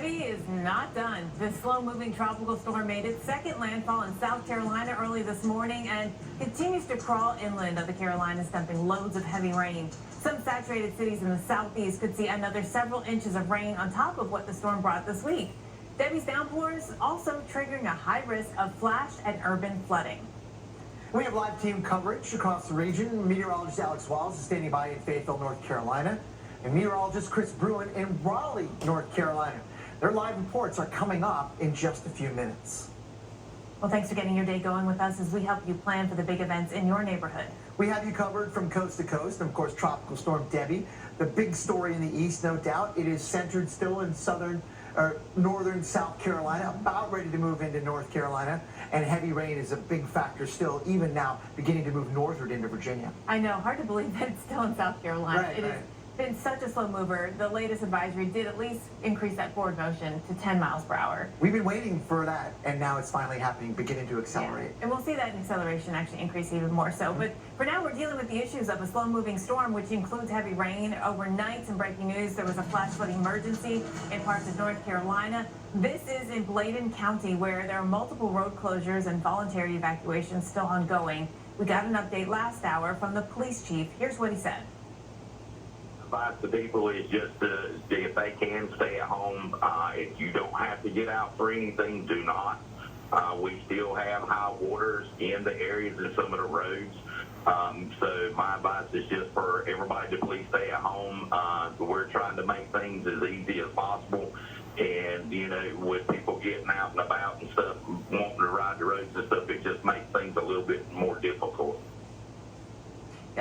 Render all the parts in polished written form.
Debby is not done. The slow-moving tropical storm made its second landfall in South Carolina early this morning and continues to crawl inland of the Carolinas, dumping loads of heavy rain. Some saturated cities in the southeast could see another several inches of rain on top of what the storm brought this week. Debby's downpours also triggering a high risk of flash and urban flooding. We have live team coverage across the region. Meteorologist Alex Walls is standing by in Fayetteville, North Carolina, and meteorologist Chris Bruin in Raleigh, North Carolina. Their live reports are coming up in just a few minutes. Well, thanks for getting your day going with us as we help you plan for the big events in your neighborhood. We have you covered from coast to coast, and of course, Tropical Storm Debby. The big story in the east, no doubt. It is centered still in northern South Carolina, about ready to move into North Carolina, and heavy rain is a big factor still, even now, beginning to move northward into Virginia. I know, hard to believe that it's still in South Carolina. Right. Has been such a slow mover. The latest advisory did at least increase that forward motion to 10 miles per hour. We've been waiting for that, and now it's finally happening, beginning to accelerate. Yeah. And we'll see that acceleration actually increase even more so. But for now, we're dealing with the issues of a slow-moving storm, which includes heavy rain. Overnight, some breaking news, there was a flash flood emergency in parts of North Carolina. This is in Bladen County, where there are multiple road closures and voluntary evacuations still ongoing. We got an update last hour from the police chief. Here's what he said. Advice to people is just if they can, stay at home. If you don't have to get out for anything, do not. We still have high waters in the areas and some of the roads. So my advice is just for everybody to please stay at home. We're trying to make things as easy as possible. And, you know, with people getting out and about and stuff, wanting to ride the roads and stuff, it just makes things a little bit more difficult.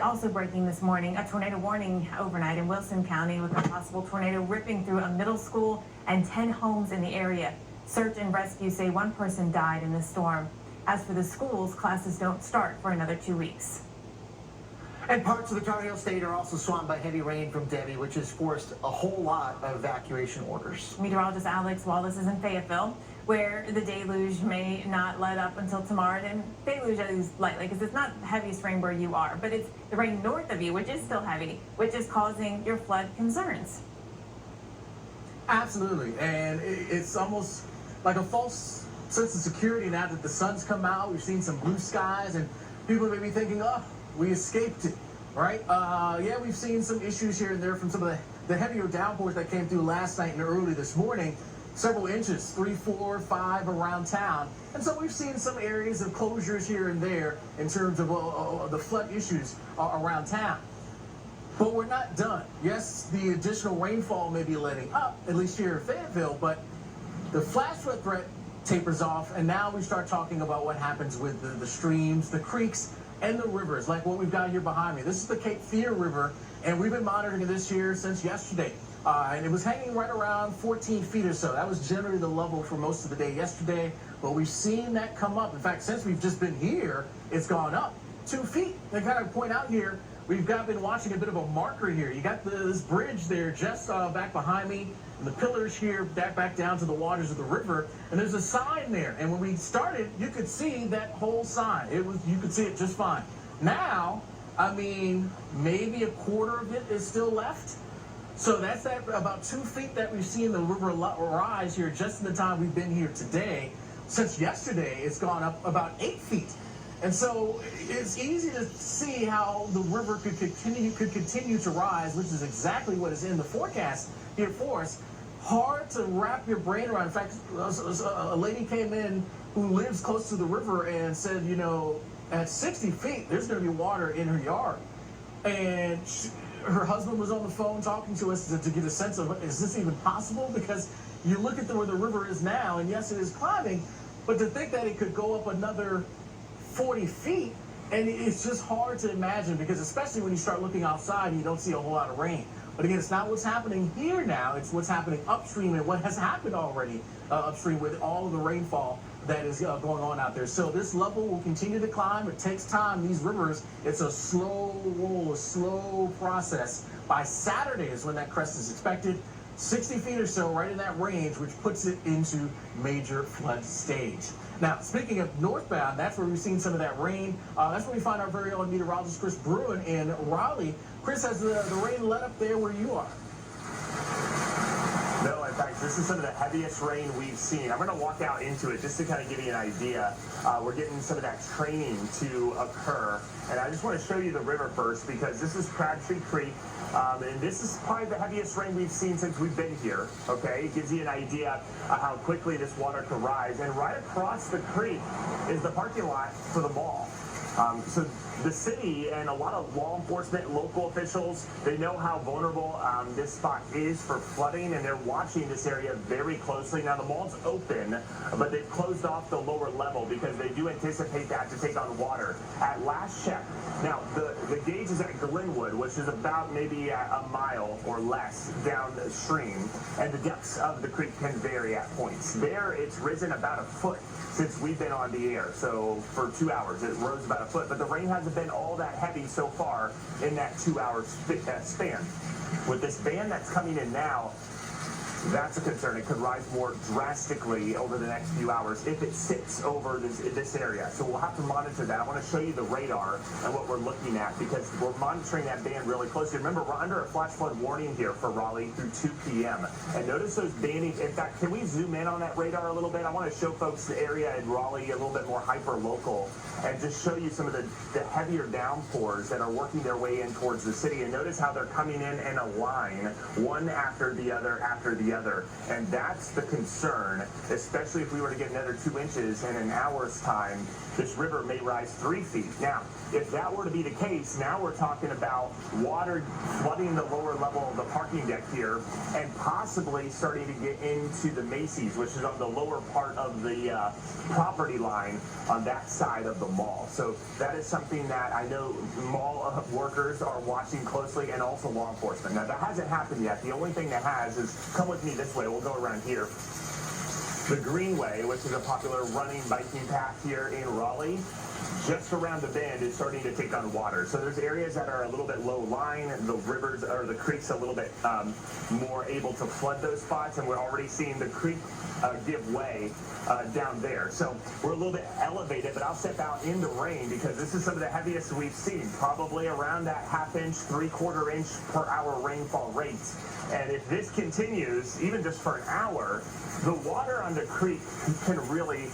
Also breaking this morning, a tornado warning overnight in Wilson County with a possible tornado ripping through a middle school and 10 homes in the area. Search and rescue say one person died in the storm. As for the schools, classes don't start for another 2 weeks. And parts of the Tar Heel State are also swamped by heavy rain from Debby, which has forced a whole lot of evacuation orders. Meteorologist Alex Wallace is in Fayetteville, where the deluge may not let up until tomorrow. And deluge is lightly because it's not the heaviest rain where you are, but it's the rain north of you, which is still heavy, which is causing your flood concerns. Absolutely, and it's almost like a false sense of security now that the sun's come out. We've seen some blue skies, and people may be thinking, oh, we escaped it, right? Yeah, we've seen some issues here and there from some of the heavier downpours that came through last night and early this morning. Several inches, 3, 4, 5 around town. And so we've seen some areas of closures here and there in terms of the flood issues around town. But we're not done. Yes, the additional rainfall may be letting up, at least here in Fayetteville, but the flash flood threat tapers off, and now we start talking about what happens with the streams, the creeks, and the rivers, like what we've got here behind me. This is the Cape Fear River, and we've been monitoring this here since yesterday. And it was hanging right around 14 feet or so. That was generally the level for most of the day yesterday, but we've seen that come up. In fact, since we've just been here, it's gone up 2 feet. And kind of point out here, we've been watching a bit of a marker here. You got this bridge there just back behind me, and the pillars here back down to the waters of the river, and there's a sign there. And when we started, you could see that whole sign. You could see it just fine. Now, I mean, maybe a quarter of it is still left. So that's about 2 feet that we've seen the river rise here just in the time we've been here today. Since yesterday, it's gone up about 8 feet. And so it's easy to see how the river could continue to rise, which is exactly what is in the forecast here for us. Hard to wrap your brain around. In fact, a lady came in who lives close to the river and said, you know, at 60 feet, there's going to be water in her yard. And her husband was on the phone talking to us to get a sense of, is this even possible? Because you look at where the river is now, and yes, it is climbing, but to think that it could go up another 40 feet, and it's just hard to imagine, because especially when you start looking outside, you don't see a whole lot of rain. But again, it's not what's happening here now, it's what's happening upstream and what has happened already upstream with all of the rainfall that is going on out there. So this level will continue to climb. It takes time. These rivers, it's a slow roll, a slow process. By Saturday is when that crest is expected. 60 feet or so, right in that range, which puts it into major flood stage. Now, speaking of northbound, that's where we've seen some of that rain. That's where we find our very own meteorologist, Chris Bruin, in Raleigh. Chris, has the rain let up there where you are? No, Guys, this is some of the heaviest rain we've seen. I'm going to walk out into it just to kind of give you an idea. We're getting some of that training to occur. And I just want to show you the river first because this is Crabtree Creek. And this is probably the heaviest rain we've seen since we've been here, okay? It gives you an idea of how quickly this water could rise. And right across the creek is the parking lot for the mall. So the city and a lot of law enforcement, local officials, they know how vulnerable this spot is for flooding, and they're watching this area very closely. Now, the mall's open, but they've closed off the lower level because they do anticipate that to take on water. At last check, now, the gauge is at Glenwood, which is about maybe a mile or less downstream, and the depths of the creek can vary at points. There, it's risen about a foot since we've been on the air. So for 2 hours, it rose about a foot, but the rain hasn't been all that heavy so far in that 2 hour span. With this band that's coming in now, that's a concern. It could rise more drastically over the next few hours if it sits over this area. So we'll have to monitor that. I want to show you the radar and what we're looking at because we're monitoring that band really closely. Remember, we're under a flash flood warning here for Raleigh through 2 p.m. And notice those banding. In fact, can we zoom in on that radar a little bit? I want to show folks the area in Raleigh a little bit more hyper-local and just show you some of the heavier downpours that are working their way in towards the city. And notice how they're coming in a line, one after the other after the other. And that's the concern, especially if we were to get another 2 inches in an hour's time, this river may rise 3 feet. Now, if that were to be the case, now we're talking about water flooding the lower level of the parking deck here and possibly starting to get into the Macy's, which is on the lower part of the property line on that side of the mall. So that is something that I know mall workers are watching closely and also law enforcement. Now, that hasn't happened yet. The only thing that has is, come with me this way, we'll go around here. The Greenway, which is a popular running, biking path here in Raleigh, just around the bend is starting to take on water. So there's areas that are a little bit low lying, the rivers or the creeks a little bit more able to flood those spots, and we're already seeing the creek give way down there. So we're a little bit elevated, but I'll step out in the rain because this is some of the heaviest we've seen, probably around that half-inch, 3/4 inch per hour rainfall rates. And if this continues, even just for an hour, the water on the creek can really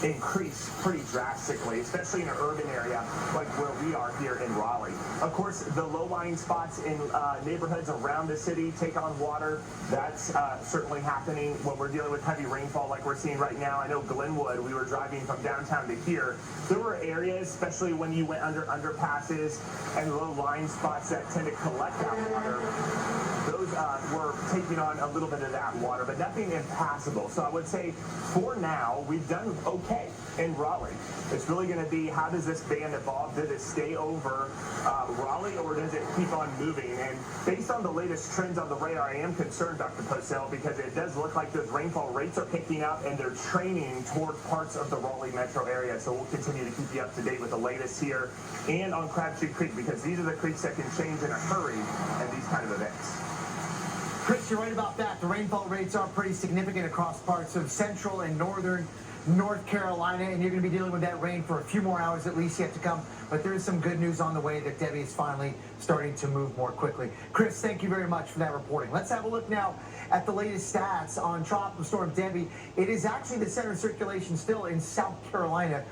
increase pretty drastically, especially in an urban area like where we are here in Raleigh. Of course, the low-lying spots in neighborhoods around the city take on water. That's certainly happening when we're dealing with heavy rainfall like we're seeing right now. I know Glenwood, we were driving from downtown to here. There were areas, especially when you went under underpasses and low-lying spots that tend to collect that water. Those were taking on a little bit of that water, but nothing impassable. So I would say for now, we've done okay in Raleigh. It's really going to be, how does this band evolve? Does it stay over Raleigh, or does it keep on moving? And based on the latest trends on the radar, I am concerned, Dr. Posel, because it does look like those rainfall rates are picking up and they're training toward parts of the Raleigh metro area. So we'll continue to keep you up to date with the latest here and on Crabtree Creek, because these are the creeks that can change in a hurry in these kind of events. Chris, you're right about that. The rainfall rates are pretty significant across parts of central and northern North Carolina, and you're going to be dealing with that rain for a few more hours at least yet to come. But there is some good news on the way that Debby is finally starting to move more quickly. Chris, thank you very much for that reporting. Let's have a look now at the latest stats on Tropical Storm Debby. It is actually the center of circulation still in South Carolina,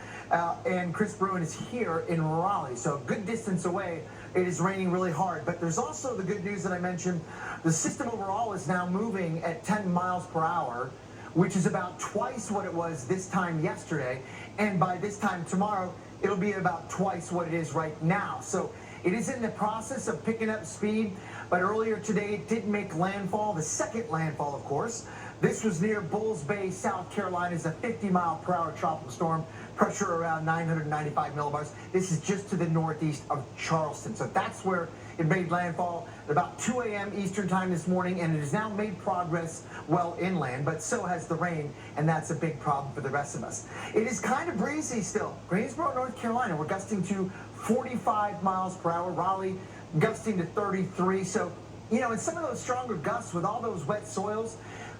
and Chris Bruin is here in Raleigh, so a good distance away. It is raining really hard, but there's also the good news that I mentioned. The system overall is now moving at 10 miles per hour, which is about twice what it was this time yesterday. And by this time tomorrow, it'll be about twice what it is right now. So it is in the process of picking up speed, but earlier today it did make landfall, the second landfall, of course. This was near Bulls Bay, South Carolina. It's a 50-mile-per-hour tropical storm, pressure around 995 millibars. This is just to the northeast of Charleston. So that's where it made landfall at about 2 a.m. Eastern time this morning, and it has now made progress well inland, but so has the rain, and that's a big problem for the rest of us. It is kind of breezy still. Greensboro, North Carolina, we're gusting to 45 miles per hour. Raleigh gusting to 33. So, you know, in some of those stronger gusts with all those wet soils,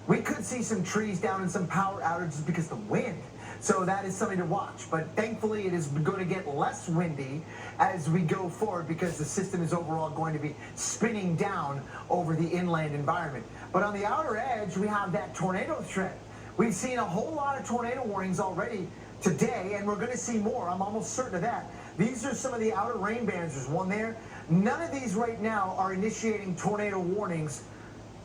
we could see some trees down and some power outages because the wind So that is something to watch. But thankfully, it is going to get less windy as we go forward because the system is overall going to be spinning down over the inland environment. But on the outer edge, we have that tornado threat. We've seen a whole lot of tornado warnings already today, and we're going to see more. I'm almost certain of that. These are some of the outer rain bands. There's one there. None of these right now are initiating tornado warnings,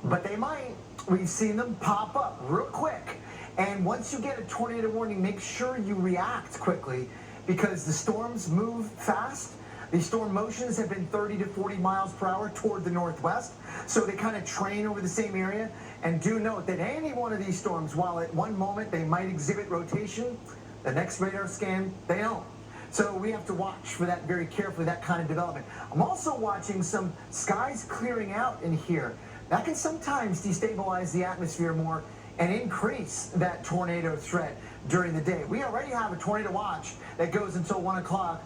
but they might. We've seen them pop up real quick. And once you get a tornado warning, make sure you react quickly because the storms move fast. The storm motions have been 30 to 40 miles per hour toward the northwest, so they kind of train over the same area. And do note that any one of these storms, while at one moment they might exhibit rotation, the next radar scan, they don't. So we have to watch for that very carefully, that kind of development. I'm also watching some skies clearing out in here. That can sometimes destabilize the atmosphere more and increase that tornado threat during the day. We already have a tornado watch that goes until 1 o'clock.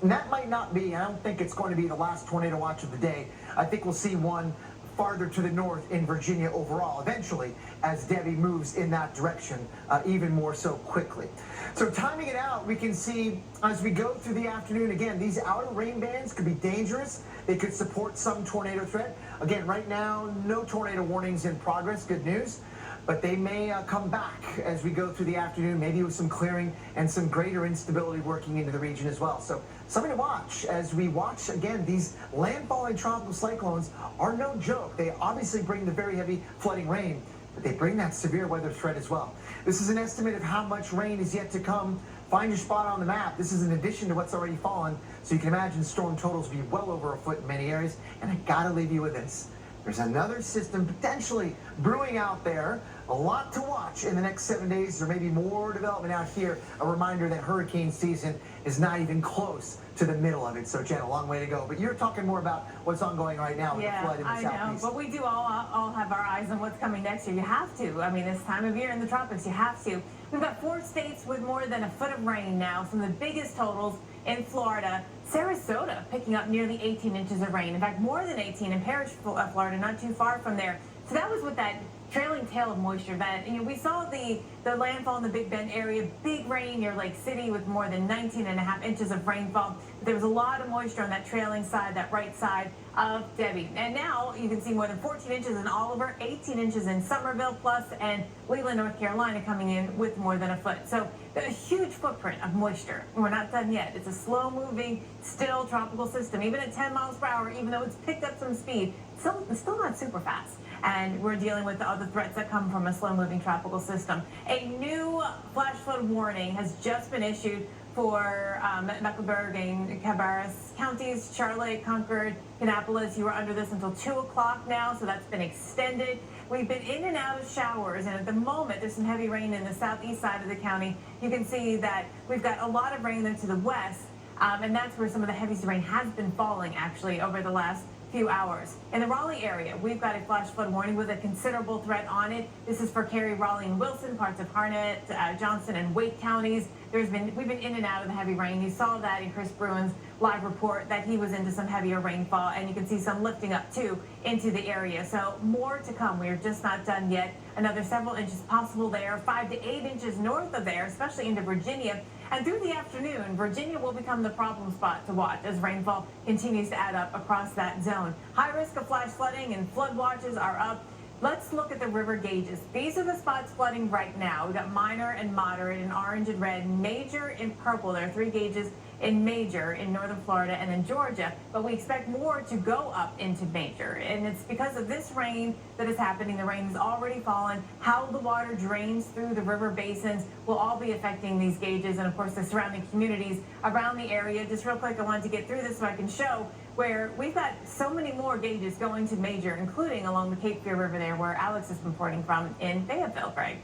And that might not be, I don't think it's going to be the last tornado watch of the day. I think we'll see one farther to the north in Virginia overall, eventually, as Debby moves in that direction even more so quickly. So timing it out, we can see as we go through the afternoon, again, these outer rain bands could be dangerous. They could support some tornado threat. Again, right now, no tornado warnings in progress, good news. But they may come back as we go through the afternoon, maybe with some clearing and some greater instability working into the region as well. So something to watch as we watch, again, these landfalling tropical cyclones are no joke. They obviously bring the very heavy flooding rain, but they bring that severe weather threat as well. This is an estimate of how much rain is yet to come. Find your spot on the map. This is in addition to what's already fallen, so you can imagine storm totals will be well over a foot in many areas. And I gotta leave you with this. There's another system potentially brewing out there. A lot to watch in the next 7 days. There may be more development out here. A reminder that hurricane season is not even close to the middle of it. So, Jen, a long way to go. But you're talking more about what's ongoing right now with the flood in the southeast. I know, but we do all have our eyes on what's coming next year. You have to. I mean, this time of year in the tropics, you have to. We've got 4 states with more than a foot of rain now. Some of the biggest totals in Florida. Sarasota picking up nearly 18 inches of rain. In fact, more than 18 in Parrish, Florida, not too far from there. So that was with that trailing tail of moisture that, we saw the landfall in the Big Bend area, big rain near Lake City with more than 19.5 inches of rainfall. There was a lot of moisture on that trailing side, that right side of Debby. And now you can see more than 14 inches in Oliver, 18 inches in Somerville, plus, and Leland, North Carolina coming in with more than a foot. So a huge footprint of moisture. We're not done yet. It's a slow moving, still tropical system. Even at 10 miles per hour, even though it's picked up some speed, it's still not super fast. And we're dealing with the other threats that come from a slow-moving tropical system. A new flash flood warning has just been issued for Mecklenburg and Cabarrus counties, Charlotte, Concord, Kannapolis. You were under this until 2 o'clock now, so that's been extended. We've been in and out of showers, and at the moment, there's some heavy rain in the southeast side of the county. You can see that we've got a lot of rain there to the west, and that's where some of the heaviest rain has been falling, actually, over the last few hours. In the Raleigh area, we've got a flash flood warning with a considerable threat on it. This is for Cary, Raleigh, and Wilson, parts of Harnett, Johnson, and Wake counties. We've been in and out of the heavy rain. You saw that in Chris Bruin's live report that he was into some heavier rainfall, and you can see some lifting up too into the area. So more to come. We are just not done yet. Another several inches possible there, 5 to 8 inches north of there, especially into Virginia. And through the afternoon, Virginia will become the problem spot to watch as rainfall continues to add up across that zone. High risk of flash flooding and flood watches are up. Let's look at the river gauges. These are the spots flooding right now. We've got minor and moderate in orange and red, major in purple. There are 3 gauges in major in northern Florida and in Georgia, but we expect more to go up into major. And it's because of this rain that is happening. The rain has already fallen. How the water drains through the river basins will all be affecting these gauges and, of course, the surrounding communities around the area. Just real quick, I wanted to get through this so I can show where we've got so many more gauges going to major, including along the Cape Fear River there, where Alex is reporting from in Fayetteville, Greg.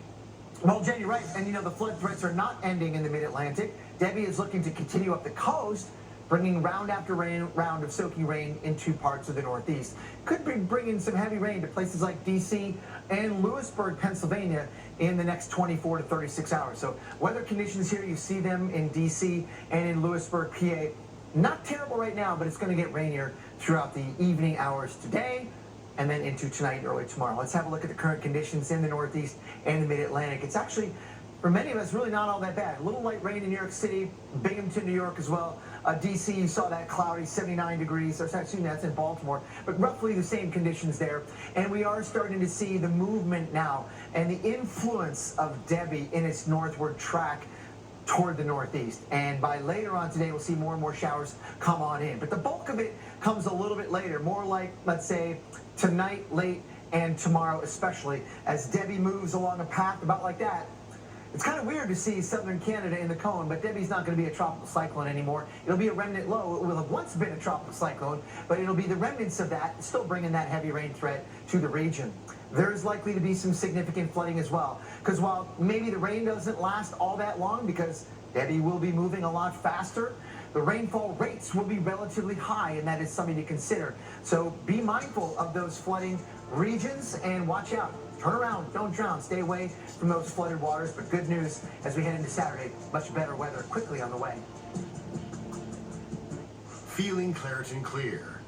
Well, Jen, you're right. And, the flood threats are not ending in the mid-Atlantic. Debby is looking to continue up the coast, bringing round after round of soaking rain into parts of the Northeast. Could be bringing some heavy rain to places like D.C. and Lewisburg, Pennsylvania in the next 24 to 36 hours. So weather conditions here, you see them in D.C. and in Lewisburg, PA. Not terrible right now, but it's going to get rainier throughout the evening hours today and then into tonight and early tomorrow. Let's have a look at the current conditions in the Northeast and the Mid-Atlantic. It's actually for many of us, really not all that bad. A little light rain in New York City, Binghamton, New York as well. D.C., you saw that cloudy, 79 degrees. That's in Baltimore, but roughly the same conditions there. And we are starting to see the movement now and the influence of Debby in its northward track toward the northeast. And by later on today, we'll see more and more showers come on in. But the bulk of it comes a little bit later, more like, let's say, tonight, late, and tomorrow especially, as Debby moves along a path about like that. It's kind of weird to see southern Canada in the cone, but Debby's not going to be a tropical cyclone anymore. It'll be a remnant low. It will have once been a tropical cyclone, but it'll be the remnants of that, still bringing that heavy rain threat to the region. There's likely to be some significant flooding as well, because while maybe the rain doesn't last all that long because Debby will be moving a lot faster, the rainfall rates will be relatively high, and that is something to consider. So be mindful of those flooding regions and watch out. Turn around, don't drown, stay away from those flooded waters. But good news as we head into Saturday, much better weather quickly on the way. Feeling Claritin Clear.